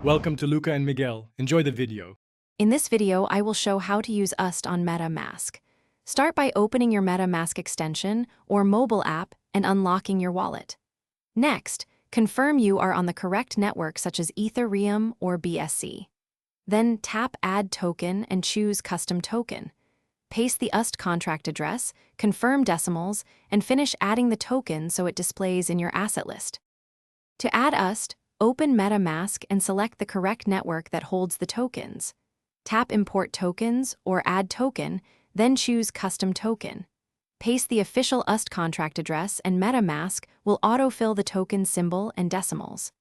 Welcome to Luca and Miguel. Enjoy the video. In this video, I will show how to use USDT on MetaMask. Start by opening your MetaMask extension or mobile app and unlocking your wallet. Next, confirm you are on the correct network such as Ethereum or BSC. Then tap Add Token and choose Custom Token. Paste the USDT contract address, confirm decimals, and finish adding the token so it displays in your asset list. To add USDT, open MetaMask and select the correct network that holds the tokens. Tap Import Tokens or Add Token, then choose Custom Token. Paste the official USDT contract address and MetaMask will autofill the token symbol and decimals.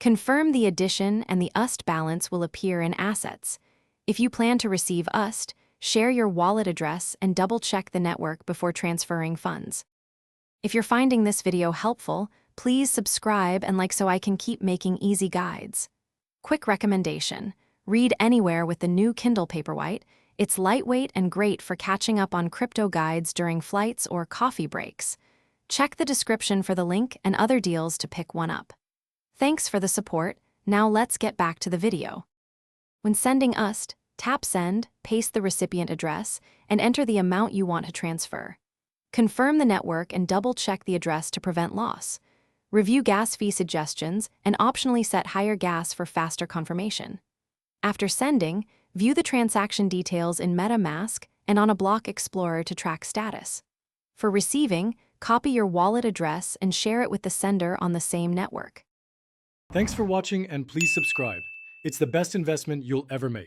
Confirm the addition and the USDT balance will appear in Assets. If you plan to receive USDT, share your wallet address and double-check the network before transferring funds. If you're finding this video helpful, please subscribe and like so I can keep making easy guides. Quick recommendation: read anywhere with the new Kindle Paperwhite. It's lightweight and great for catching up on crypto guides during flights or coffee breaks. Check the description for the link and other deals to pick one up. Thanks for the support. Now let's get back to the video. When sending USDT, tap Send, paste the recipient address, and enter the amount you want to transfer. Confirm the network and double-check the address to prevent loss. Review gas fee suggestions and optionally set higher gas for faster confirmation. After sending, view the transaction details in MetaMask and on a block explorer to track status. For receiving, copy your wallet address and share it with the sender on the same network. Thanks for watching and please subscribe. It's the best investment you'll ever make.